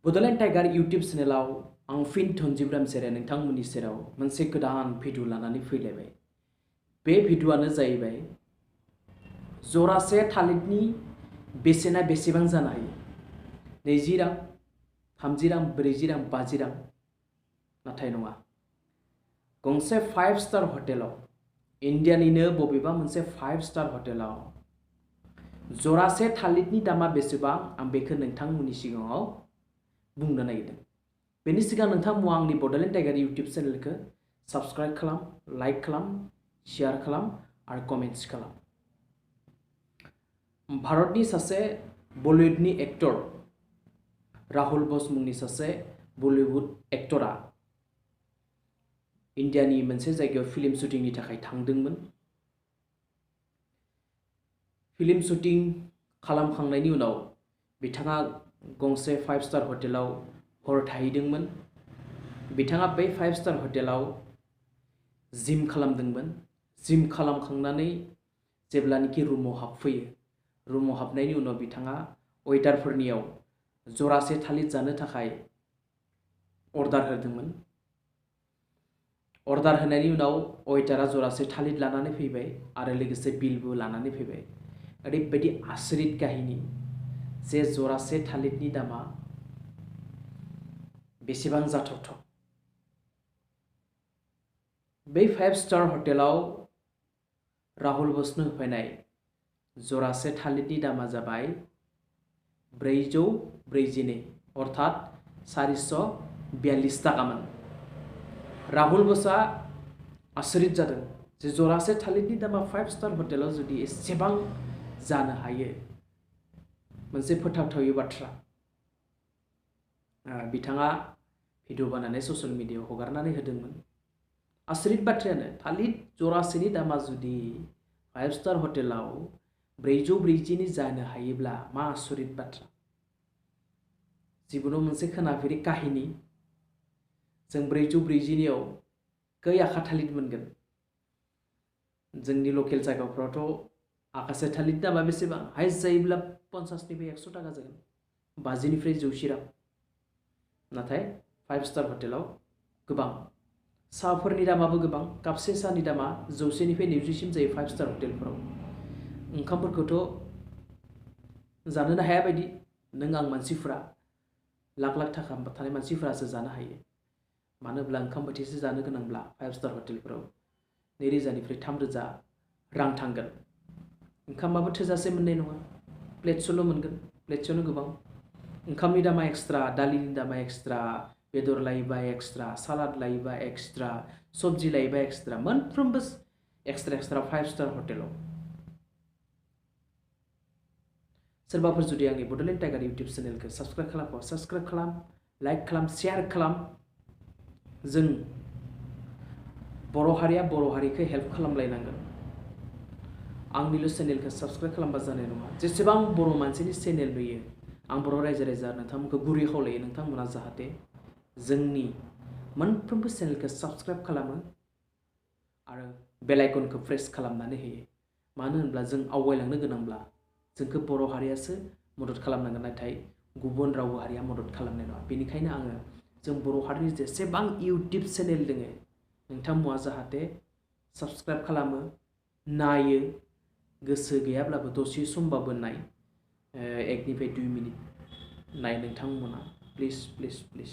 Bodoland Tiger YouTube channelaव आं फिन थनजिब्राम सेरे नोंथांमोननि सेराव मोनसे गोदान भिडिअ लानानै फैलायबाय। बे भिडिअआनो जाहैबाय जरासे थालिरनि बेसेना बेसेबां जानो हायो? 20 रां, 30 रां, 40 रां, 50 रां। नाथाय नङा। गंसे 5 स्टार हटेलाव, इन्डियानिनो बबेबा मोनसे 5 स्टार हटेलाव जरासे थालिरनि दामा बेसेबां आं बेखौ नोंथांमोननि सिगाङाव बुंनो नागिरदों। बेनि सिगां नोंथांमोना आंनि बड'लेण्ड टाइगार इउट्यूब चेनेलखौ साबस्क्राइब खालाम, लाइक खालाम, शेयार खालाम आरो कमेन्ट्स खालाम। भारतनि सासे बलिउडनि एक्टर राहुल बोस मुंनि सासे बलिउड एक्टरा इन्डियानि मोनसे जायगायाव फिल्म शुटिंनि थाखाय थांदोंमोन। फिल्म शुटिं खालामखांनायनि उनाव बिथाङा गंसे 5 स्टार हटेलाव हर थाहैदोंमोन। बिथाङा बै 5 स्टार हटेलाव जिम खालामदोंमोन। जिम खालामखांनानै जेब्लानोखि रुमाव हाबफैयो, रुमाव हाबनायनि उनाव बिथाङा वेटारफोरनियाव जरासे थालिर जानो थाखाय अर्डार होदोंमोन। अर्डार होनायनि उनाव वेटारा जरासे थालिर लानानै फैबाय आरो लोगोसे बिलबो लानानै फैबाय। ओरैबायदि आसरित काहिनी जे जरासे थालिरनि दामा बेसेबां जाथावथाव। बै 5 स्टार हटेलाव राहुल बोसनो होफैनाय जरासे थालिरनि दामा जाबाय 442 अर्थात 442 ताकामोन। राहुल बोसआ आसरित जादों जे जरासे थालिरनि दामा 5 स्टार हटेलाव जुदि एसेबां जानो हायो, मोनसे फोथावथावै बाथ्रा। बिथाङा भिडिअ बानायनानै ससियेल मिडियायाव हगारनानै होदोंमोन। आसरित बाथ्रायानो, थालिर जरासेनि दामा जुदि 5 स्टार हटेलाव 440 जानो हायोब्ला मा आसरित बाथ्रा। जिबनाव मोनसे खोनाफेरि काहिनी। जों 440नियाव खै आखा थालिर मोनगोन? जोंनि लकेल जायगाफ्रावथ' आखासे थालिरनि दामा बेसेबां? हाइस्ट जायोब्ला 50 निफ्राय 100 ताका जागोन, 50 निफ्राय 100 रां। नाथाय 5 स्टार हटेलाव गोबां। साहाफोरनि दामाबो गोबां। कापसे साहानि दामा 100 निफ्राय 90 सिम जायो 5 स्टार हटेलफोराव। ओंखामफोरखौथ' जानोनो हाया बायदि। नों आं मानसिफोरा, लाख लाख थाखा थानाय मानसिफोरासो जानो हायो। मानो होनब्ला ओंखाम बोथिसे जानो गोनांब्ला 5 स्टार हटेलफोराव 2000 निफ्राय 3000 रां थांगोन। ओंखामाबो थोजासे मोननाय नङा, प्लेटसेल' मोनगोन, प्लेटसेयावनो गोबां। ओंखामनि दामा एक्सट्रा, दालिनि दामा एक्सट्रा, बेदर लायोबा एक्सट्रा, सालाद लायोबा एक्सट्रा, सब्जि लायोबा एक्सट्रा, मोनफ्रोमबो एक्सट्रा 5 स्टार हटेलाव। सोरबाफोर जुदि आंनि बड'लेण्ड टाइगार इउट्यूब चेनेलखौ साबस्क्राइब खालामबा साबस्क्राइब खालाम, लाइक खालाम, शेयार खालाम। जों बर' हारिया बर' हारिखौ हेल्प खालामलायनांगोन। आंनिल' चेनेलखौ साबस्क्राइब खालामबा जानाय नङा। जेसेबां बर' मानसिनि चेनेल नुयो, आं बर' रायजो राजा नोंथांमोनखौ गुरै खावलायो, नोंथांमोना जाहाथे जोंनि मोनफ्रोमबो चेनेलखौ साबस्क्राइब खालामो आरो बेल आइकनखौ प्रेस खालामनानै होयो। मानो होनब्ला जों आवगायलांनो गोनांब्ला जोंखौ बर' हारियासो मदद खालामनांगोन, नाथाय गुबुन रावबो हारिया मदद खालामनाय नङा। बेनिखायनो आङो जों बर' हारिनि जेसेबां इउट्यूब चेनेल दङ, नोंथांमोना जाहाथे साबस्क्राइब खालामो, नायो, गोसो गैयाब्लाबो दसे समबाबो नाय, 1 निफ्राय 2 मिनिट नाय नोंथांमोना। Please please please.